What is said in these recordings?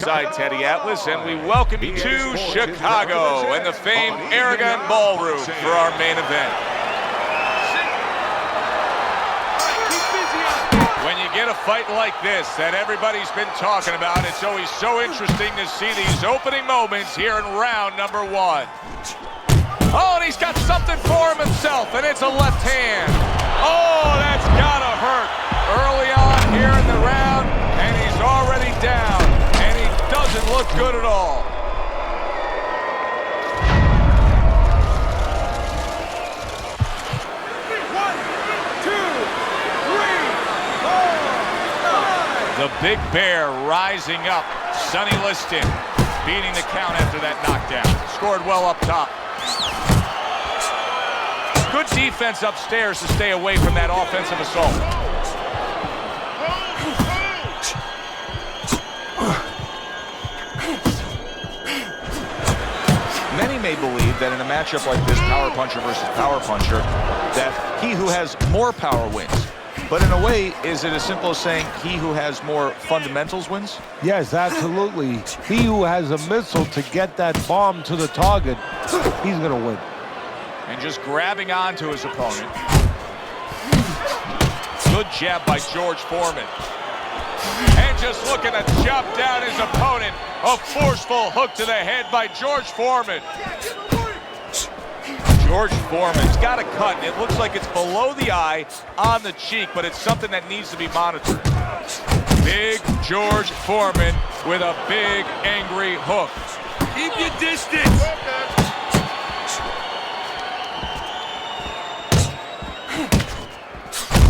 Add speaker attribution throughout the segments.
Speaker 1: Side Teddy Atlas, and we welcome you to Chicago and the famed Aragon Ballroom for our main event. When you get a fight like this that everybody's been talking about, it's always so interesting to see these opening moments here in round number one. Oh, and he's got something for him himself, and it's a left hand. Oh, that's gotta hurt early on here in the round, and he's already down, and he doesn't look good at all. The Big Bear rising up. Sonny Liston beating the count after that knockdown. Scored well up top. Good defense upstairs to stay away from that offensive assault. Many may believe that in a matchup like this, power puncher versus power puncher, that he who has more power wins. But in a way, is it as simple as saying he who has more fundamentals wins?
Speaker 2: Yes, absolutely. He who has a missile to get that bomb to the target, he's going to win.
Speaker 1: And just grabbing onto his opponent. Good jab by George Foreman. And just looking to chop down his opponent. A forceful hook to the head by George Foreman. George Foreman's got a cut. It looks like it's below the eye on the cheek, but it's something that needs to be monitored. Big George Foreman with a big, angry hook. Keep your distance.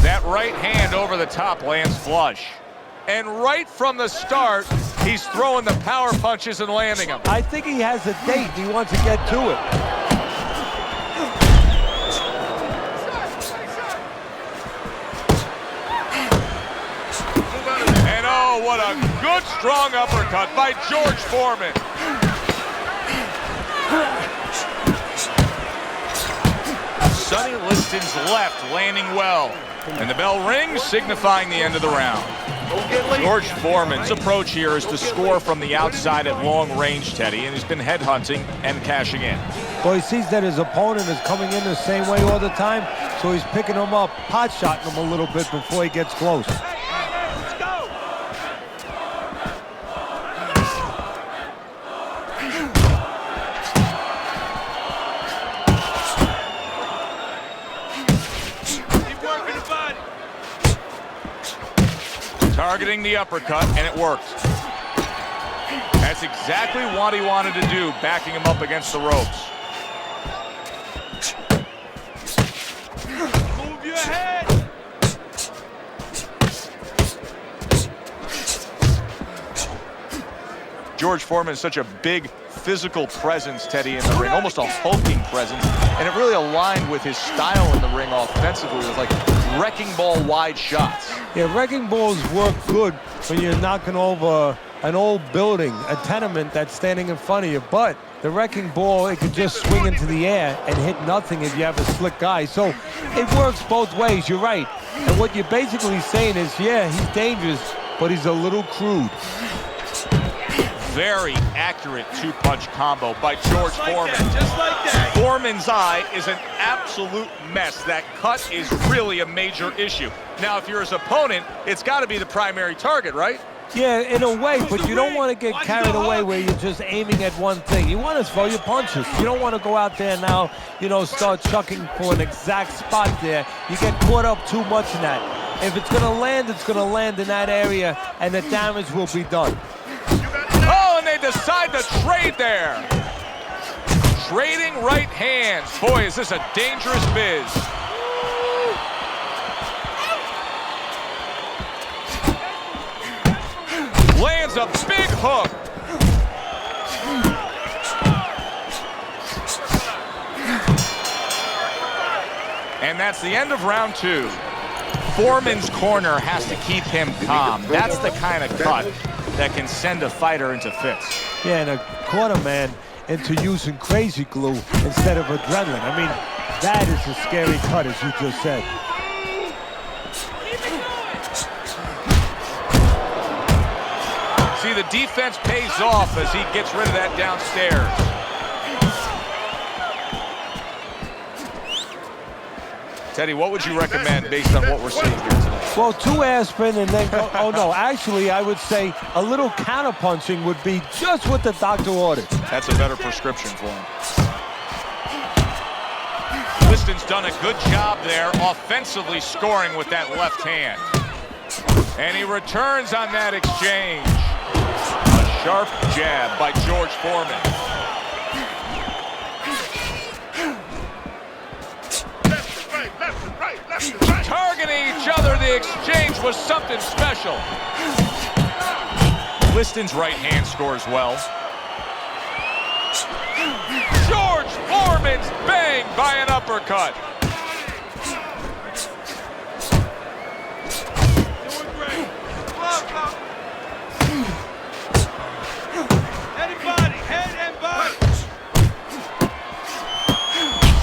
Speaker 1: That right hand over the top lands flush. And right from the start, he's throwing the power punches and landing them.
Speaker 2: I think he has a date. He wants to get to it.
Speaker 1: What a good, strong uppercut by George Foreman. Sonny Liston's left landing well. And the bell rings, signifying the end of the round. George Foreman's approach here is to score from the outside at long range, Teddy, and he's been headhunting and cashing in.
Speaker 2: Well, he sees that his opponent is coming in the same way all the time, so he's picking him up, pot-shotting him a little bit before he gets close.
Speaker 1: Targeting the uppercut, and it worked. That's exactly what he wanted to do, backing him up against the ropes. Move your head. George Foreman is such a big physical presence, Teddy, in the ring, almost a hulking presence, and it really aligned with his style in the ring offensively. It was like wrecking ball wide shots.
Speaker 2: Yeah, wrecking balls work good when you're knocking over an old building, a tenement that's standing in front of you. But the wrecking ball, it could just swing into the air and hit nothing if you have a slick guy. So it works both ways, you're right. And what you're basically saying is, yeah, he's dangerous, but he's a little crude.
Speaker 1: Very accurate two-punch combo by George Foreman. Just like that. Foreman's eye is an absolute mess. That cut is really a major issue. Now, if you're his opponent, it's got to be the primary target, right?
Speaker 2: Yeah, in a way, but you don't want to get carried away where you're just aiming at one thing. You want to throw your punches. You don't want to go out there now, start chucking for an exact spot there. You get caught up too much in that. If it's going to land, it's going to land in that area, and the damage will be done.
Speaker 1: Oh, and they decide to trade there. Trading right hands. Boy, is this a dangerous biz. Lands a big hook. And that's the end of round two. Foreman's corner has to keep him calm. That's the kind of cut that can send a fighter into fits.
Speaker 2: Yeah, and a corner man into using crazy glue instead of adrenaline. I mean, that is a scary cut, as you just said.
Speaker 1: See, the defense pays off as he gets rid of that downstairs. Teddy, what would you recommend based on what we're seeing here today?
Speaker 2: Well, 2 aspirin and then go, oh no, actually I would say a little counterpunching would be just what the doctor ordered.
Speaker 1: That's a better prescription for him. Liston's done a good job there offensively scoring with that left hand. And he returns on that exchange. A sharp jab by George Foreman. Targeting each other, the exchange was something special. Liston's right hand scores well. George Foreman's bang by an uppercut.
Speaker 3: Doing great. Head and body, head and body.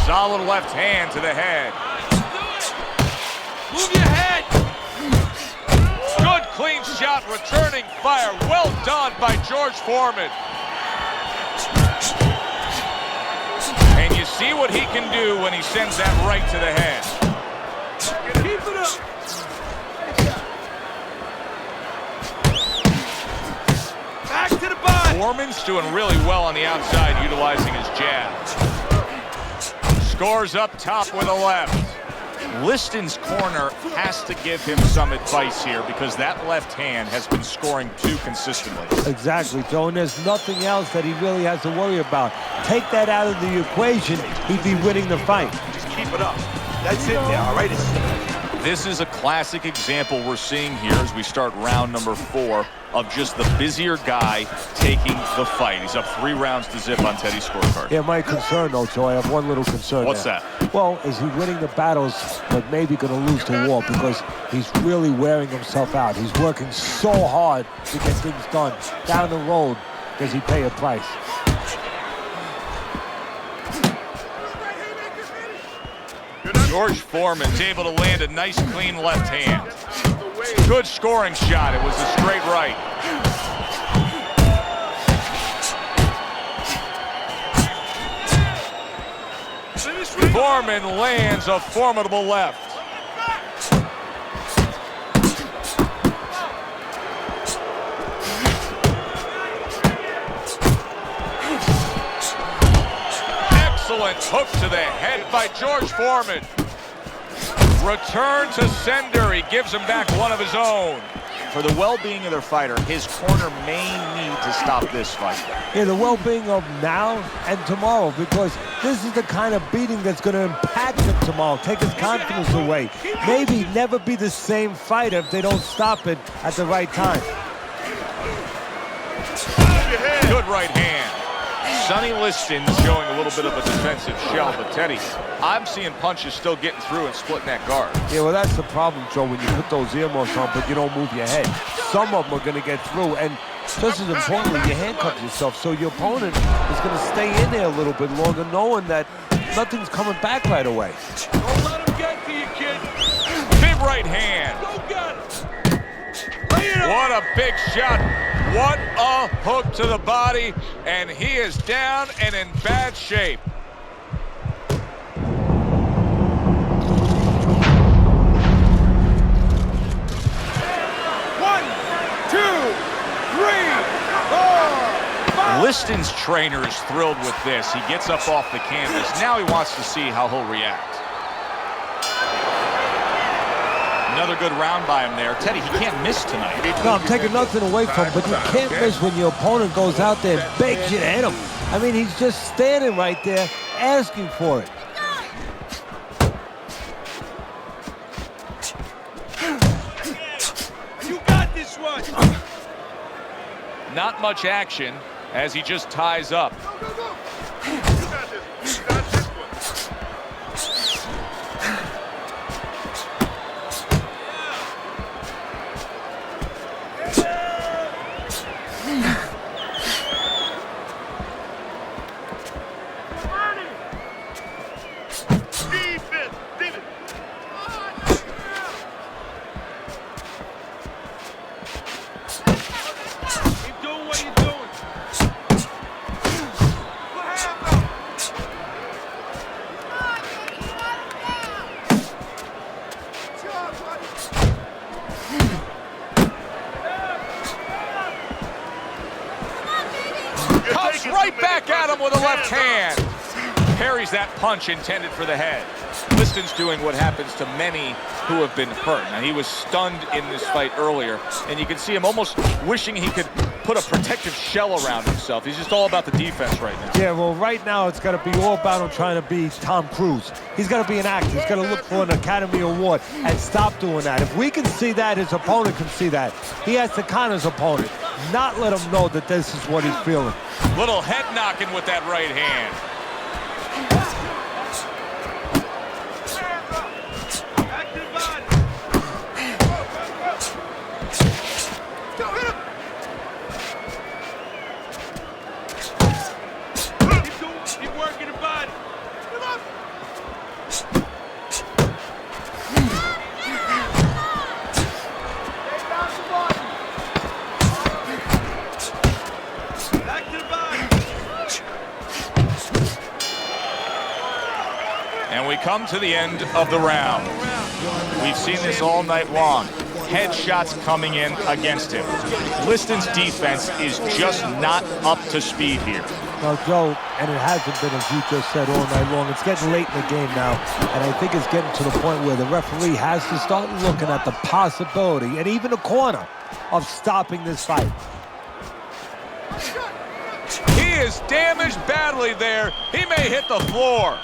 Speaker 1: Solid left hand to the head.
Speaker 3: Move your head.
Speaker 1: Good clean shot, returning fire. Well done by George Foreman. And you see what he can do when he sends that right to the head.
Speaker 3: Keep it up. Back to the body.
Speaker 1: Foreman's doing really well on the outside, utilizing his jabs. Scores up top with a left. Liston's corner has to give him some advice here because that left hand has been scoring too consistently.
Speaker 2: Exactly, Joe, and there's nothing else that he really has to worry about. Take that out of the equation, he'd be winning the fight.
Speaker 3: Just keep it up. That's it there, all right?
Speaker 1: This is a classic example we're seeing here as we start round number 4 of just the busier guy taking the fight. He's up 3 rounds to zip on Teddy's scorecard.
Speaker 2: Yeah, my concern, though, Joe, I have one little concern.
Speaker 1: What's
Speaker 2: there.
Speaker 1: that?
Speaker 2: Well, is he winning the battles, but maybe going to lose the war because he's really wearing himself out. He's working so hard to get things done. Down the road, does he pay a price?
Speaker 1: George Foreman's able to land a nice, clean left hand. Good scoring shot. It was a straight right. Foreman lands a formidable left. Excellent hook to the head by George Foreman. Return to sender. He gives him back one of his own. For the well-being of their fighter, his corner may need to stop this fight.
Speaker 2: Yeah, the well-being of now and tomorrow, because this is the kind of beating that's going to impact him tomorrow, take his confidence away. Maybe never be the same fighter if they don't stop it at the right time.
Speaker 1: Good right hand. Sonny Liston showing a little bit of a defensive shell, but Teddy, I'm seeing punches still getting through and splitting that guard.
Speaker 2: Yeah, well, that's the problem, Joe, when you put those earmuffs on, but you don't move your head. Some of them are going to get through, and just as importantly, you handcuff yourself, so your opponent is going to stay in there a little bit longer, knowing that nothing's coming back right away.
Speaker 3: Don't let him get to you, kid.
Speaker 1: Big right hand.
Speaker 3: Go get it. Lay it up.
Speaker 1: What a big shot. What a hook to the body, and he is down and in bad shape.
Speaker 3: One, two, three, four, five.
Speaker 1: Liston's trainer is thrilled with this. He gets up off the canvas. Now he wants to see how he'll react. Another good round by him there. Teddy, he can't miss tonight.
Speaker 2: No, I'm taking nothing away from him, but you can't miss when your opponent goes out there and begs you to hit him. I mean, he's just standing right there asking for it.
Speaker 3: You got this one.
Speaker 1: Not much action as he just ties up. right back at him with a left hand. Parries that punch intended for the head. Liston's doing what happens to many who have been hurt. Now, he was stunned in this fight earlier, and you can see him almost wishing he could put a protective shell around himself. He's just all about the defense right now.
Speaker 2: Yeah, well, right now it's got to be all about him trying to be Tom Cruise. He's got to be an actor. He's got to look for an Academy Award and stop doing that. If we can see that, his opponent can see that. He has to con his opponent, not let him know that this is what he's feeling.
Speaker 1: Little head knocking with that right hand.
Speaker 3: Keep working the body. Back to the body.
Speaker 1: And we come to the end of the round. We've seen this all night long. Headshots coming in against him. Liston's defense is just not up to speed here.
Speaker 2: Now, Joe, and it hasn't been, as you just said, all night long. It's getting late in the game now, and I think it's getting to the point where the referee has to start looking at the possibility, and even the corner, of stopping this fight.
Speaker 1: He is damaged badly there. He may hit the floor.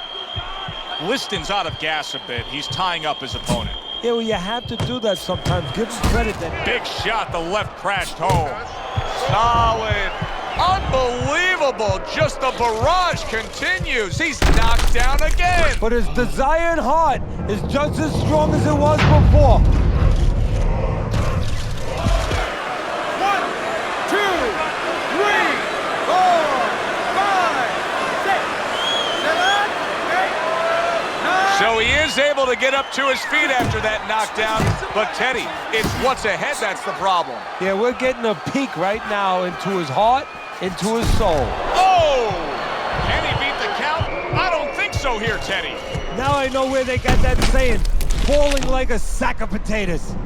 Speaker 1: Liston's out of gas a bit. He's tying up his opponent.
Speaker 2: Yeah, well, you have to do that sometimes. Give him credit that...
Speaker 1: Big shot, the left crashed home. Solid. Unbelievable. Just the barrage continues. He's knocked down again.
Speaker 2: But his desire and heart is just as strong as it was before.
Speaker 3: 1, 2, 3, 4, 5, 6, 7, 8, 9.
Speaker 1: So he is able to get up to his feet after that knockdown. But Teddy, it's what's ahead that's the problem.
Speaker 2: Yeah, we're getting a peek right now into his heart, into his soul.
Speaker 1: Oh! Can he beat the count? I don't think so here, Teddy.
Speaker 2: Now I know where they got that saying, falling like a sack of potatoes.
Speaker 3: 1,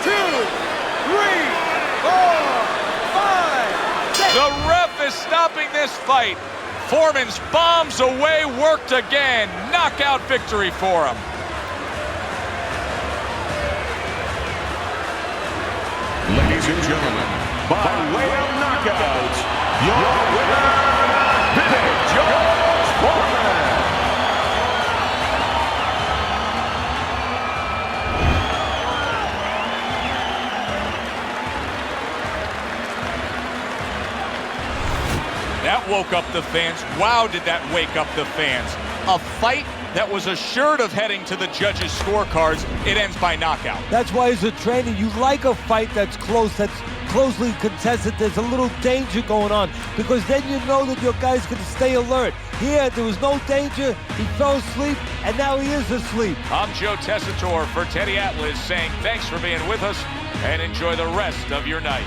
Speaker 3: 2, 3, 4, 5, 6.
Speaker 1: The ref is stopping this fight. Foreman's bombs away, worked again. Knockout victory for him.
Speaker 4: Ladies and gentlemen, by way of knockout, your winner, Big George Foreman.
Speaker 1: That woke up the fans. Wow, did that wake up the fans. A fight that was assured of heading to the judges' scorecards. It ends by knockout.
Speaker 2: That's why as a trainer, you like a fight that's close, that's closely contested. There's a little danger going on because then you know that your guy's going to stay alert. Here, there was no danger. He fell asleep, and now he is asleep.
Speaker 1: I'm Joe Tessitore for Teddy Atlas saying thanks for being with us and enjoy the rest of your night.